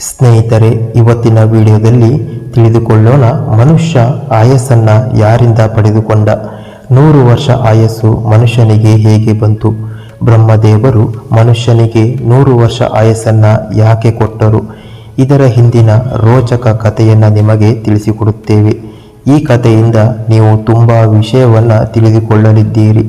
ಸ್ನೇಹಿತರೆ, ಇವತ್ತಿನ ವಿಡಿಯೋದಲ್ಲಿ ತಿಳಿದುಕೊಳ್ಳೋಣ ಮನುಷ್ಯ ಆಯಸ್ಸನ್ನ ಯಾರಿಂದ ಪಡೆದುಕೊಂಡ, 100 ವರ್ಷ ಆಯಸ್ಸು ಮನುಷ್ಯನಿಗೆ ಹೇಗೆ ಬಂತು, ಬ್ರಹ್ಮದೇವರು ಮನುಷ್ಯನಿಗೆ 100 ವರ್ಷ ಆಯಸ್ಸನ್ನ ಯಾಕೆ ಕೊಟ್ಟರು, ಇದರ ಹಿಂದಿನ ರೋಚಕ ಕಥೆಯನ್ನ ನಿಮಗೆ ತಿಳಿಸಿಕೊಡುತ್ತೇವೆ. ಈ ಕಥೆಯಿಂದ ನೀವು ತುಂಬಾ ವಿಷಯವನ್ನ ತಿಳಿದುಕೊಳ್ಳಲಿದ್ದೀರಿ.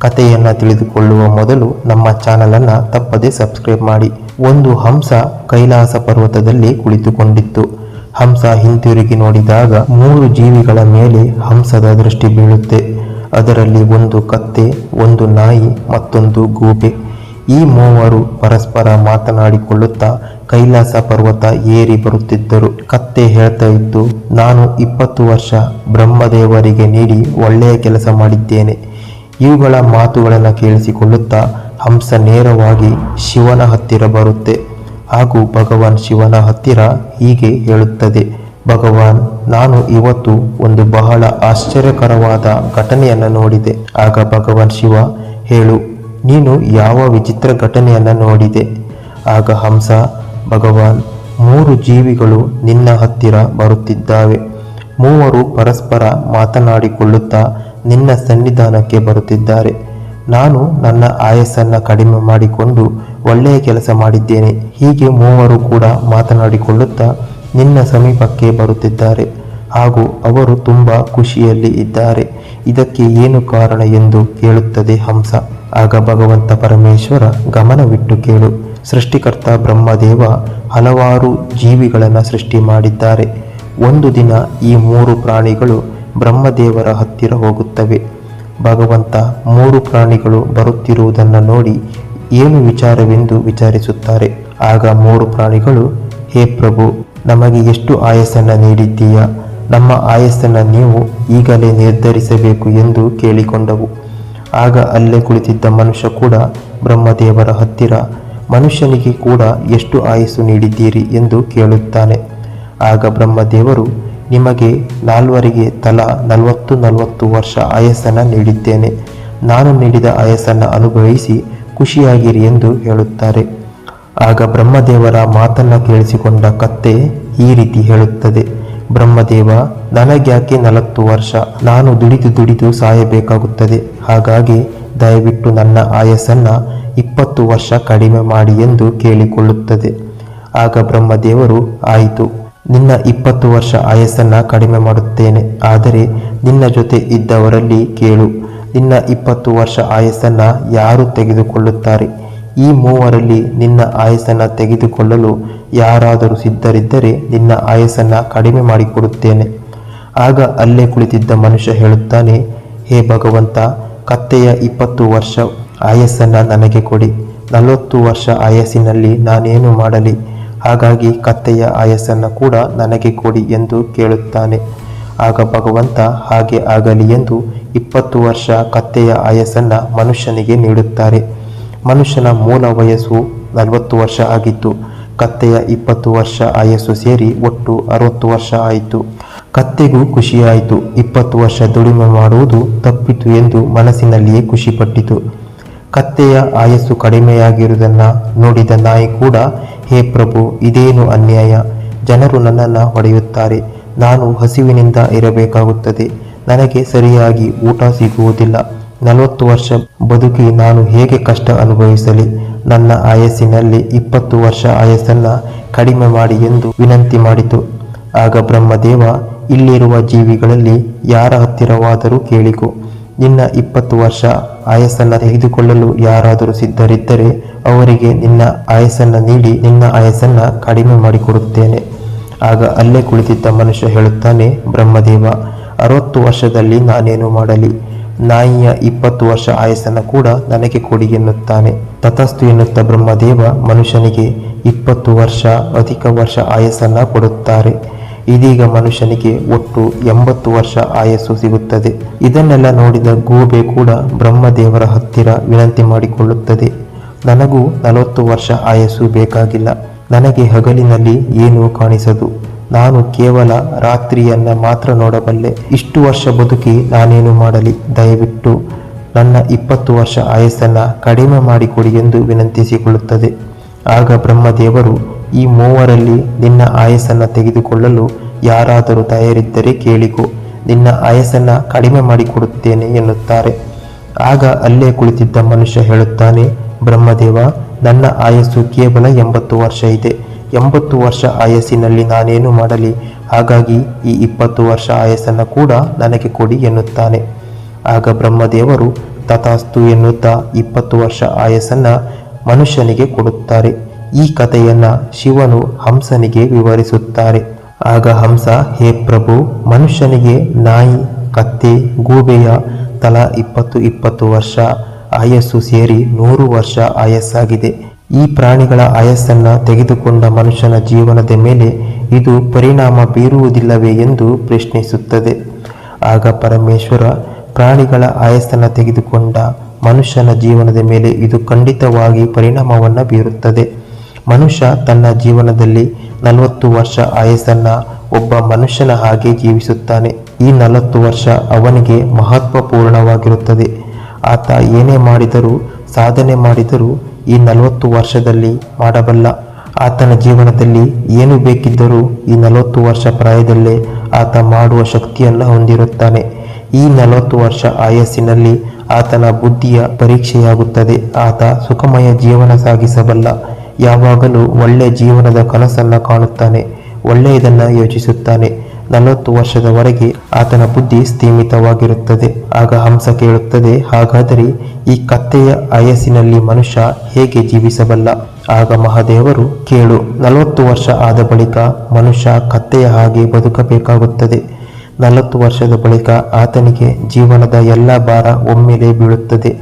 ಕಥೆಯನ್ನ ತಿಳಿದುಕೊಳ್ಳುವ ಮೊದಲು ನಮ್ಮ ಚಾನಲನ್ನು ತಪ್ಪದೆ ಸಬ್ಸ್ಕ್ರೈಬ್ ಮಾಡಿ. ಒಂದು ಹಂಸ ಕೈಲಾಸ ಪರ್ವತದಲ್ಲಿ ಕುಳಿತುಕೊಂಡಿತ್ತು. ಹಂಸ ಹಿಂತಿರುಗಿ ನೋಡಿದಾಗ 3 ಜೀವಿಗಳ ಮೇಲೆ ಹಂಸದ ದೃಷ್ಟಿ ಬೀಳುತ್ತೆ. ಅದರಲ್ಲಿ ಒಂದು ಕತ್ತೆ, ಒಂದು ನಾಯಿ, ಮತ್ತೊಂದು ಗೂಬೆ. ಈ 3 ಪರಸ್ಪರ ಮಾತನಾಡಿಕೊಳ್ಳುತ್ತಾ ಕೈಲಾಸ ಪರ್ವತ ಏರಿ ಬರುತ್ತಿದ್ದರು. ಕತ್ತೆ ಹೇಳ್ತಾ ಇತ್ತು, ನಾನು 20 ವರ್ಷ ಬ್ರಹ್ಮದೇವರಿಗೆ ನೀಡಿ ಒಳ್ಳೆಯ ಕೆಲಸ ಮಾಡಿದ್ದೇನೆ. ಇವುಗಳ ಮಾತುಗಳನ್ನು ಕೇಳಿಸಿಕೊಳ್ಳುತ್ತಾ ಹಂಸ ನೇರವಾಗಿ ಶಿವನ ಹತ್ತಿರ ಬರುತ್ತೆ. ಹಾಗೂ ಭಗವಾನ್ ಶಿವನ ಹತ್ತಿರ ಹೀಗೆ ಹೇಳುತ್ತದೆ, ಭಗವಾನ್, ನಾನು ಇವತ್ತು ಒಂದು ಬಹಳ ಆಶ್ಚರ್ಯಕರವಾದ ಘಟನೆಯನ್ನು ನೋಡಿದೆ. ಆಗ ಭಗವಾನ್ ಶಿವ, ಹೇಳು, ನೀನು ಯಾವ ವಿಚಿತ್ರ ಘಟನೆಯನ್ನು ನೋಡಿದೆ? ಆಗ ಹಂಸ, ಭಗವಾನ್, 3 ಜೀವಿಗಳು ನಿನ್ನ ಹತ್ತಿರ ಬರುತ್ತಿದ್ದಾವೆ. 3 ಪರಸ್ಪರ ಮಾತನಾಡಿಕೊಳ್ಳುತ್ತಾ ನಿನ್ನ ಸನ್ನಿಧಾನಕ್ಕೆ ಬರುತ್ತಿದ್ದಾರೆ. ನಾನು ನನ್ನ ಆಯಸ್ಸನ್ನು ಕಡಿಮೆ ಮಾಡಿಕೊಂಡು ಒಳ್ಳೆಯ ಕೆಲಸ ಮಾಡಿದ್ದೇನೆ. ಹೀಗೆ 3 ಕೂಡ ಮಾತನಾಡಿಕೊಳ್ಳುತ್ತಾ ನಿನ್ನ ಸಮೀಪಕ್ಕೆ ಬರುತ್ತಿದ್ದಾರೆ ಹಾಗೂ ಅವರು ತುಂಬ ಖುಷಿಯಲ್ಲಿ ಇದ್ದಾರೆ. ಇದಕ್ಕೆ ಏನು ಕಾರಣ ಎಂದು ಕೇಳುತ್ತದೆ ಹಂಸ. ಆಗ ಭಗವಂತ ಪರಮೇಶ್ವರ, ಗಮನವಿಟ್ಟು ಕೇಳು. ಸೃಷ್ಟಿಕರ್ತ ಬ್ರಹ್ಮದೇವ ಹಲವಾರು ಜೀವಿಗಳನ್ನು ಸೃಷ್ಟಿ ಮಾಡಿದ್ದಾರೆ. ಒಂದು ದಿನ ಈ 3 ಪ್ರಾಣಿಗಳು ಬ್ರಹ್ಮದೇವರ ಹತ್ತಿರ ಹೋಗುತ್ತವೆ. ಭಗವಂತ 3 ಪ್ರಾಣಿಗಳು ಬರುತ್ತಿರುವುದನ್ನು ನೋಡಿ ಏನು ವಿಚಾರವೆಂದು ವಿಚಾರಿಸುತ್ತಾರೆ. ಆಗ 3 ಪ್ರಾಣಿಗಳು, ಹೇ ಪ್ರಭು, ನಮಗೆ ಎಷ್ಟು ಆಯಸ್ಸನ್ನು ನೀಡಿದ್ದೀಯಾ? ನಮ್ಮ ಆಯಸ್ಸನ್ನು ನೀವು ಈಗಲೇ ನಿರ್ಧರಿಸಬೇಕು ಎಂದು ಕೇಳಿಕೊಂಡವು. ಆಗ ಅಲ್ಲೇ ಕುಳಿತಿದ್ದ ಮನುಷ್ಯ ಕೂಡ ಬ್ರಹ್ಮದೇವರ ಹತ್ತಿರ, ಮನುಷ್ಯನಿಗೆ ಕೂಡ ಎಷ್ಟು ಆಯಸ್ಸು ನೀಡಿದ್ದೀರಿ ಎಂದು ಕೇಳುತ್ತಾನೆ. ಆಗ ಬ್ರಹ್ಮದೇವರು, ನಿಮಗೆ 4 ತಲಾ 40 ವರ್ಷ ಆಯಸ್ಸನ್ನು ನೀಡಿದ್ದೇನೆ. ನಾನು ನೀಡಿದ ಆಯಸ್ಸನ್ನು ಅನುಭವಿಸಿ ಖುಷಿಯಾಗಿರಿ ಎಂದು ಹೇಳುತ್ತಾರೆ. ಆಗ ಬ್ರಹ್ಮದೇವರ ಮಾತನ್ನು ಕೇಳಿಸಿಕೊಂಡ ಕತ್ತೆ ಈ ರೀತಿ ಹೇಳುತ್ತದೆ, ಬ್ರಹ್ಮದೇವ, ನನಗ್ಯಾಕೆ 40 ವರ್ಷ? ನಾನು ದುಡಿದು ಸಾಯಬೇಕಾಗುತ್ತದೆ. ಹಾಗಾಗಿ ದಯವಿಟ್ಟು ನನ್ನ ಆಯಸ್ಸನ್ನು 20 ವರ್ಷ ಕಡಿಮೆ ಮಾಡಿ ಎಂದು ಕೇಳಿಕೊಳ್ಳುತ್ತದೆ. ಆಗ ಬ್ರಹ್ಮದೇವರು, ಆಯಿತು, ನಿನ್ನ 20 ವರ್ಷ ಆಯಸ್ಸನ್ನು ಕಡಿಮೆ ಮಾಡುತ್ತೇನೆ. ಆದರೆ ನಿನ್ನ ಜೊತೆ ಇದ್ದವರಲ್ಲಿ ಕೇಳು, ನಿನ್ನ 20 ವರ್ಷ ಆಯಸ್ಸನ್ನು ಯಾರು ತೆಗೆದುಕೊಳ್ಳುತ್ತಾರೆ? ಈ 3ರಲ್ಲಿ ನಿನ್ನ ಆಯಸ್ಸನ್ನು ತೆಗೆದುಕೊಳ್ಳಲು ಯಾರಾದರೂ ಸಿದ್ಧರಿದ್ದರೆ ನಿನ್ನ ಆಯಸ್ಸನ್ನು ಕಡಿಮೆ ಮಾಡಿಕೊಡುತ್ತೇನೆ. ಆಗ ಅಲ್ಲೇ ಕುಳಿತಿದ್ದ ಮನುಷ್ಯ ಹೇಳುತ್ತಾನೆ, ಹೇ ಭಗವಂತ, ಕತ್ತೆಯ 20 ವರ್ಷ ಆಯಸ್ಸನ್ನು ನನಗೆ ಕೊಡಿ. 40 ವರ್ಷ ಆಯಸ್ಸಿನಲ್ಲಿ ನಾನೇನು ಮಾಡಲಿ? ಹಾಗಾಗಿ ಕತ್ತೆಯ ಆಯಸ್ಸನ್ನು ಕೂಡ ನನಗೆ ಕೊಡಿ ಎಂದು ಕೇಳುತ್ತಾನೆ. ಆಗ ಭಗವಂತ ಹಾಗೆ ಆಗಲಿ ಎಂದು 20 ವರ್ಷ ಕತ್ತೆಯ ಆಯಸ್ಸನ್ನು ಮನುಷ್ಯನಿಗೆ ನೀಡುತ್ತಾರೆ. ಮನುಷ್ಯನ ಮೂಲ ವಯಸ್ಸು 40 ವರ್ಷ ಆಗಿತ್ತು. ಕತ್ತೆಯ 20 ವರ್ಷ ಆಯಸ್ಸು ಸೇರಿ ಒಟ್ಟು 60 ವರ್ಷ ಆಯಿತು. ಕತ್ತೆಗೂ ಖುಷಿಯಾಯಿತು. 20 ವರ್ಷ ದುಡಿಮೆ ಮಾಡುವುದು ತಪ್ಪಿತು ಎಂದು ಮನಸ್ಸಿನಲ್ಲಿಯೇ ಖುಷಿಪಟ್ಟಿತು. ಕತ್ತೆಯ ಆಯಸ್ಸು ಕಡಿಮೆಯಾಗಿರುವುದನ್ನು ನೋಡಿದ ನಾಯಿ ಕೂಡ, ಹೇ ಪ್ರಭು, ಇದೇನು ಅನ್ಯಾಯ? ಜನರು ನನ್ನನ್ನು ಹೊಡೆಯುತ್ತಾರೆ. ನಾನು ಹಸಿವಿನಿಂದ ಇರಬೇಕಾಗುತ್ತದೆ. ನನಗೆ ಸರಿಯಾಗಿ ಊಟ ಸಿಗುವುದಿಲ್ಲ. 40 ವರ್ಷ ಬದುಕಿ ನಾನು ಹೇಗೆ ಕಷ್ಟ ಅನುಭವಿಸಲಿ? ನನ್ನ ಆಯಸ್ಸಿನಲ್ಲಿ 20 ವರ್ಷ ಆಯಸ್ಸನ್ನು ಕಡಿಮೆ ಮಾಡಿ ಎಂದು ವಿನಂತಿ ಮಾಡಿತು. ಆಗ ಬ್ರಹ್ಮದೇವ, ಇಲ್ಲಿರುವ ಜೀವಿಗಳಲ್ಲಿ ಯಾರ ಹತ್ತಿರವಾದರೂ ಕೇಳಿಕೊ. ನಿನ್ನ 20 ವರ್ಷ ಆಯಸ್ಸನ್ನು ತೆಗೆದುಕೊಳ್ಳಲು ಯಾರಾದರೂ ಸಿದ್ಧರಿದ್ದರೆ ಅವರಿಗೆ ನಿನ್ನ ಆಯಸ್ಸನ್ನು ನೀಡಿ ನಿನ್ನ ಆಯಸ್ಸನ್ನು ಕಡಿಮೆ ಮಾಡಿಕೊಡುತ್ತೇನೆ. ಆಗ ಅಲ್ಲೇ ಕುಳಿತಿದ್ದ ಮನುಷ್ಯ ಹೇಳುತ್ತಾನೆ, ಬ್ರಹ್ಮದೇವ, 60 ವರ್ಷದಲ್ಲಿ ನಾನೇನು ಮಾಡಲಿ? ನಾಯಿಯ 20 ವರ್ಷ ಆಯಸ್ಸನ್ನು ಕೂಡ ನನಗೆ ಕೊಡಿ ಎನ್ನುತ್ತಾನೆ. ತಥಸ್ತು ಎನ್ನುತ್ತಾ ಬ್ರಹ್ಮದೇವ ಮನುಷ್ಯನಿಗೆ 20 ವರ್ಷ ಅಧಿಕ ವರ್ಷ ಆಯಸ್ಸನ್ನು ಕೊಡುತ್ತಾರೆ. ಇದೀಗ ಮನುಷ್ಯನಿಗೆ ಒಟ್ಟು 80 ವರ್ಷ ಆಯಸ್ಸು ಸಿಗುತ್ತದೆ. ಇದನ್ನೆಲ್ಲ ನೋಡಿದ ಗೂಬೆ ಕೂಡ ಬ್ರಹ್ಮದೇವರ ಹತ್ತಿರ ವಿನಂತಿ ಮಾಡಿಕೊಳ್ಳುತ್ತದೆ, ನನಗೂ 40 ವರ್ಷ ಆಯಸ್ಸು ಬೇಕಾಗಿಲ್ಲ. ನನಗೆ ಹಗಲಿನಲ್ಲಿ ಏನೂ ಕಾಣಿಸದು. ನಾನು ಕೇವಲ ರಾತ್ರಿಯನ್ನ ಮಾತ್ರ ನೋಡಬಲ್ಲೆ. ಇಷ್ಟು ವರ್ಷ ಬದುಕಿ ನಾನೇನು ಮಾಡಲಿ? ದಯವಿಟ್ಟು ನನ್ನ 20 ವರ್ಷ ಆಯಸ್ಸನ್ನು ಕಡಿಮೆ ಮಾಡಿಕೊಡಿ ಎಂದು ವಿನಂತಿಸಿಕೊಳ್ಳುತ್ತದೆ. ಆಗ ಬ್ರಹ್ಮದೇವರು, ಈ ಮೂವರಲ್ಲಿ ನಿನ್ನ ಆಯಸ್ಸನ್ನು ತೆಗೆದುಕೊಳ್ಳಲು ಯಾರಾದರೂ ತಯಾರಿದ್ದರೆ ಕೇಳಿಕೊ, ನಿನ್ನ ಆಯಸ್ಸನ್ನು ಕಡಿಮೆ ಮಾಡಿಕೊಡುತ್ತೇನೆ ಎನ್ನುತ್ತಾರೆ. ಆಗ ಅಲ್ಲೇ ಕುಳಿತಿದ್ದ ಮನುಷ್ಯ ಹೇಳುತ್ತಾನೆ, ಬ್ರಹ್ಮದೇವ, ನನ್ನ ಆಯಸ್ಸು ಕೇವಲ 80 ವರ್ಷ ಇದೆ. 80 ವರ್ಷ ಆಯಸ್ಸಿನಲ್ಲಿ ನಾನೇನು ಮಾಡಲಿ? ಹಾಗಾಗಿ ಈ 20 ವರ್ಷ ಆಯಸ್ಸನ್ನು ಕೂಡ ನನಗೆ ಕೊಡಿ ಎನ್ನುತ್ತಾನೆ. ಆಗ ಬ್ರಹ್ಮದೇವರು ತಥಾಸ್ತು ಎನ್ನುತ್ತಾ 20 ವರ್ಷ ಆಯಸ್ಸನ್ನು ಮನುಷ್ಯನಿಗೆ ಕೊಡುತ್ತಾರೆ. ಈ ಕಥೆಯನ್ನ ಶಿವನು ಹಂಸನಿಗೆ ವಿವರಿಸುತ್ತಾರೆ. ಆಗ ಹಂಸ, ಹೇ ಪ್ರಭು, ಮನುಷ್ಯನಿಗೆ ನಾಯಿ, ಕತ್ತೆ, ಗೂಬೆಯ ತಲಾ 20 ವರ್ಷ ಆಯಸ್ಸು ಸೇರಿ 100 ವರ್ಷ ಆಯಸ್ಸಾಗಿದೆ. ಈ ಪ್ರಾಣಿಗಳ ಆಯಸ್ಸನ್ನು ತೆಗೆದುಕೊಂಡ ಮನುಷ್ಯನ ಜೀವನದ ಮೇಲೆ ಇದು ಪರಿಣಾಮ ಬೀರುವುದಿಲ್ಲವೇ ಎಂದು ಪ್ರಶ್ನಿಸುತ್ತದೆ. ಆಗ ಪರಮೇಶ್ವರ, ಪ್ರಾಣಿಗಳ ಆಯಸ್ಸನ್ನು ತೆಗೆದುಕೊಂಡ ಮನುಷ್ಯನ ಜೀವನದ ಮೇಲೆ ಇದು ಖಂಡಿತವಾಗಿ ಪರಿಣಾಮವನ್ನು ಬೀರುತ್ತದೆ. ಮನುಷ್ಯ ತನ್ನ ಜೀವನದಲ್ಲಿ 40 ವರ್ಷ ಆಯಸ್ಸನ್ನು ಒಬ್ಬ ಮನುಷ್ಯನ ಹಾಗೆ ಜೀವಿಸುತ್ತಾನೆ. ಈ 40 ವರ್ಷ ಅವನಿಗೆ ಮಹತ್ವಪೂರ್ಣವಾಗಿರುತ್ತದೆ. ಆತ ಏನೇ ಮಾಡಿದರೂ, ಸಾಧನೆ ಮಾಡಿದರೂ ಈ 40 ವರ್ಷದಲ್ಲಿ ಮಾಡಬಲ್ಲ. ಆತನ ಜೀವನದಲ್ಲಿ ಏನು ಬೇಕಿದ್ದರೂ ಈ 40 ವರ್ಷ ಪ್ರಾಯದಲ್ಲೇ ಆತ ಮಾಡುವ ಶಕ್ತಿಯನ್ನು ಹೊಂದಿರುತ್ತಾನೆ. ಈ 40 ವರ್ಷ ಆಯಸ್ಸಿನಲ್ಲಿ ಆತನ ಬುದ್ಧಿಯ ಪರೀಕ್ಷೆಯಾಗುತ್ತದೆ. ಆತ ಸುಖಮಯ ಜೀವನ ಸಾಗಿಸಬಲ್ಲ. ಯಾವಾಗಲೂ ಒಳ್ಳೆಯ ಜೀವನದ ಕನಸನ್ನು ಕಾಣುತ್ತಾನೆ, ಒಳ್ಳೆಯದನ್ನು ಯೋಚಿಸುತ್ತಾನೆ. 40 ವರ್ಷದವರೆಗೆ ಆತನ ಬುದ್ಧಿ ಸ್ಥೀಮಿತವಾಗಿರುತ್ತದೆ. ಆಗ ಹಂಸ ಕೇಳುತ್ತದೆ, ಹಾಗಾದರೆ ಈ ಕತ್ತೆಯ ಆಯಸ್ಸಿನಲ್ಲಿ ಮನುಷ್ಯ ಹೇಗೆ ಜೀವಿಸಬಲ್ಲ? ಆಗ ಮಹಾದೇವರು, ಕೇಳು, 40 ವರ್ಷ ಆದ ಬಳಿಕ ಮನುಷ್ಯ ಕತ್ತೆಯ ಹಾಗೆ ಬದುಕಬೇಕಾಗುತ್ತದೆ. 40 ವರ್ಷದ ಬಳಿಕ ಆತನಿಗೆ ಜೀವನದ ಎಲ್ಲ ಭಾರ ಒಮ್ಮೆಲೇ ಬೀಳುತ್ತದೆ.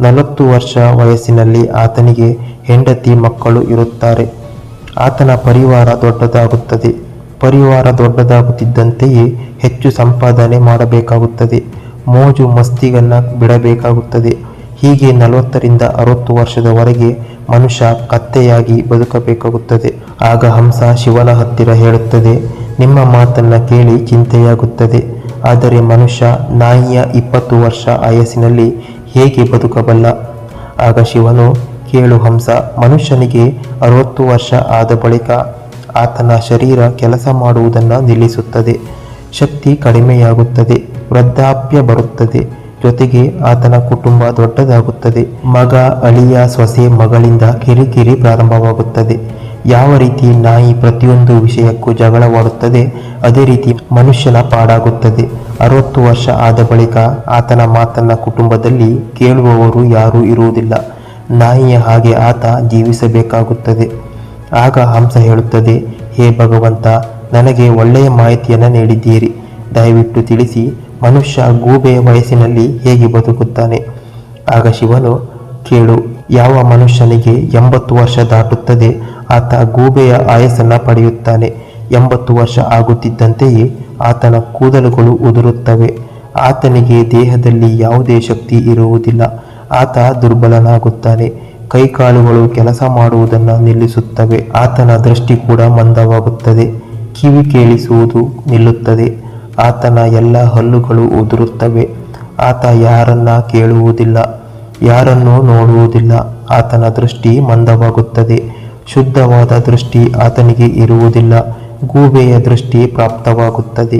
40 ವರ್ಷ ವಯಸ್ಸಿನಲ್ಲಿ ಆತನಿಗೆ ಹೆಂಡತಿ, ಮಕ್ಕಳು ಇರುತ್ತಾರೆ. ಆತನ ಪರಿವಾರ ದೊಡ್ಡದಾಗುತ್ತದೆ. ಪರಿವಾರ ದೊಡ್ಡದಾಗುತ್ತಿದ್ದಂತೆಯೇ ಹೆಚ್ಚು ಸಂಪಾದನೆ ಮಾಡಬೇಕಾಗುತ್ತದೆ. ಮೋಜು ಮಸ್ತಿಗನ್ನು ಬಿಡಬೇಕಾಗುತ್ತದೆ. ಹೀಗೆ 40ರಿಂದ 60 ವರ್ಷದವರೆಗೆ ಮನುಷ್ಯ ಕತ್ತೆಯಾಗಿ ಬದುಕಬೇಕಾಗುತ್ತದೆ. ಆಗ ಹಂಸ ಶಿವನ ಹತ್ತಿರ ಹೇಳುತ್ತದೆ, ನಿಮ್ಮ ಮಾತನ್ನು ಕೇಳಿ ಚಿಂತೆಯಾಗುತ್ತದೆ. ಆದರೆ ಮನುಷ್ಯ ನಾಯಿಯ 20 ವರ್ಷ ಆಯಸ್ಸಿನಲ್ಲಿ ಹೇಗೆ ಬದುಕಬಲ್ಲ? ಆಗ ಶಿವನು, ಕೇಳು ಹಂಸ, ಮನುಷ್ಯನಿಗೆ 60 ವರ್ಷ ಆದ ಬಳಿಕ ಆತನ ಶರೀರ ಕೆಲಸ ಮಾಡುವುದನ್ನು ನಿಲ್ಲಿಸುತ್ತದೆ. ಶಕ್ತಿ ಕಡಿಮೆಯಾಗುತ್ತದೆ. ವೃದ್ಧಾಪ್ಯ ಬರುತ್ತದೆ. ಜೊತೆಗೆ ಆತನ ಕುಟುಂಬ ದೊಡ್ಡದಾಗುತ್ತದೆ. ಮಗ, ಅಳಿಯ, ಸೊಸೆ, ಮಗಳಿಂದ ಕಿರಿಕಿರಿ ಪ್ರಾರಂಭವಾಗುತ್ತದೆ. ಯಾವ ರೀತಿ ನಾಯಿ ಪ್ರತಿಯೊಂದು ವಿಷಯಕ್ಕೂ ಜಗಳವಾಡುತ್ತದೆ, ಅದೇ ರೀತಿ ಮನುಷ್ಯನ ಪಾಡಾಗುತ್ತದೆ. 60 ವರ್ಷ ಆದ ಬಳಿಕ ಆತನ ಮಾತನ್ನ ಕುಟುಂಬದಲ್ಲಿ ಕೇಳುವವರು ಯಾರೂ ಇರುವುದಿಲ್ಲ. ನಾಯಿಯ ಹಾಗೆ ಆತ ಜೀವಿಸಬೇಕಾಗುತ್ತದೆ. ಆಗ ಹಂಸ ಹೇಳುತ್ತದೆ, ಹೇ ಭಗವಂತ, ನನಗೆ ಒಳ್ಳೆಯ ಮಾಹಿತಿಯನ್ನು ನೀಡಿದ್ದೀರಿ. ದಯವಿಟ್ಟು ತಿಳಿಸಿ, ಮನುಷ್ಯ ಗೂಬೆಯ ವಯಸ್ಸಿನಲ್ಲಿ ಹೇಗೆ ಬದುಕುತ್ತಾನೆ? ಆಗ ಶಿವನು, ಕೇಳು, ಯಾವ ಮನುಷ್ಯನಿಗೆ 80 ವರ್ಷ ದಾಟುತ್ತದೆ ಆತ ಗೂಬೆಯ ಆಯಸ್ಸನ್ನು ಪಡೆಯುತ್ತಾನೆ. 80 ವರ್ಷ ಆಗುತ್ತಿದ್ದಂತೆಯೇ ಆತನ ಕೂದಲುಗಳು ಉದುರುತ್ತವೆ. ಆತನಿಗೆ ದೇಹದಲ್ಲಿ ಯಾವುದೇ ಶಕ್ತಿ ಇರುವುದಿಲ್ಲ. ಆತ ದುರ್ಬಲನಾಗುತ್ತಾನೆ. ಕೈಕಾಲುಗಳು ಕೆಲಸ ಮಾಡುವುದನ್ನು ನಿಲ್ಲಿಸುತ್ತವೆ. ಆತನ ದೃಷ್ಟಿ ಕೂಡ ಮಂದವಾಗುತ್ತದೆ. ಕಿವಿ ಕೇಳಿಸುವುದು ನಿಲ್ಲುತ್ತದೆ. ಆತನ ಎಲ್ಲ ಹಲ್ಲುಗಳು ಉದುರುತ್ತವೆ. ಆತ ಯಾರನ್ನ ಕೇಳುವುದಿಲ್ಲ, ಯಾರನ್ನೂ ನೋಡುವುದಿಲ್ಲ. ಆತನ ದೃಷ್ಟಿ ಮಂದವಾಗುತ್ತದೆ. ಶುದ್ಧವಾದ ದೃಷ್ಟಿ ಆತನಿಗೆ ಇರುವುದಿಲ್ಲ. ಗೂಬೆಯ ದೃಷ್ಟಿ ಪ್ರಾಪ್ತವಾಗುತ್ತದೆ.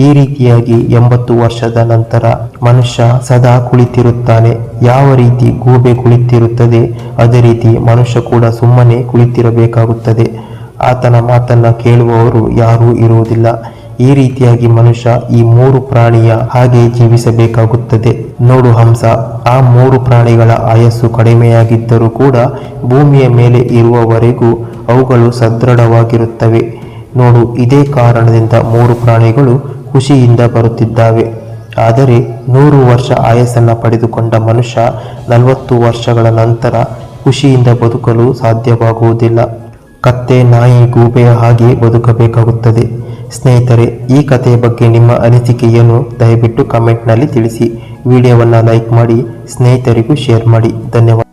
ಈ ರೀತಿಯಾಗಿ 80 ವರ್ಷದ ನಂತರ ಮನುಷ್ಯ ಸದಾ ಕುಳಿತಿರುತ್ತಾನೆ. ಯಾವ ರೀತಿ ಗೂಬೆ ಕುಳಿತಿರುತ್ತದೆ ಅದೇ ರೀತಿ ಮನುಷ್ಯ ಕೂಡ ಸುಮ್ಮನೆ ಕುಳಿತಿರಬೇಕಾಗುತ್ತದೆ. ಆತನ ಮಾತನ್ನ ಕೇಳುವವರು ಯಾರೂ ಇರುವುದಿಲ್ಲ. ಈ ರೀತಿಯಾಗಿ ಮನುಷ್ಯ ಈ 3 ಪ್ರಾಣಿಯ ಹಾಗೆ ಜೀವಿಸಬೇಕಾಗುತ್ತದೆ. ನೋಡು ಹಂಸ, ಆ 3 ಪ್ರಾಣಿಗಳ ಆಯಸ್ಸು ಕಡಿಮೆಯಾಗಿದ್ದರೂ ಕೂಡ ಭೂಮಿಯ ಮೇಲೆ ಇರುವವರೆಗೂ ಅವುಗಳು ಸದೃಢವಾಗಿರುತ್ತವೆ. ನೋಡು, ಇದೇ ಕಾರಣದಿಂದ 3 ಪ್ರಾಣಿಗಳು ಖುಷಿಯಿಂದ ಬರುತ್ತಿದ್ದಾವೆ. ಆದರೆ 100 ವರ್ಷ ಆಯಸ್ಸನ್ನು ಪಡೆದುಕೊಂಡ ಮನುಷ್ಯ 40 ವರ್ಷಗಳ ನಂತರ ಖುಷಿಯಿಂದ ಬದುಕಲು ಸಾಧ್ಯವಾಗುವುದಿಲ್ಲ. ಕತ್ತೆ, ನಾಯಿ, ಗೂಬೆಯ ಹಾಗೆ ಬದುಕಬೇಕಾಗುತ್ತದೆ. ಸ್ನೇಹಿತರೆ, ಈ ಕಥೆಯ ಬಗ್ಗೆ ನಿಮ್ಮ ಅನಿಸಿಕೆಯನ್ನು ದಯವಿಟ್ಟು ಕಮೆಂಟ್ನಲ್ಲಿ ತಿಳಿಸಿ. ವಿಡಿಯೋವನ್ನು ಲೈಕ್ ಮಾಡಿ, ಸ್ನೇಹಿತರಿಗೂ ಶೇರ್ ಮಾಡಿ. ಧನ್ಯವಾದ.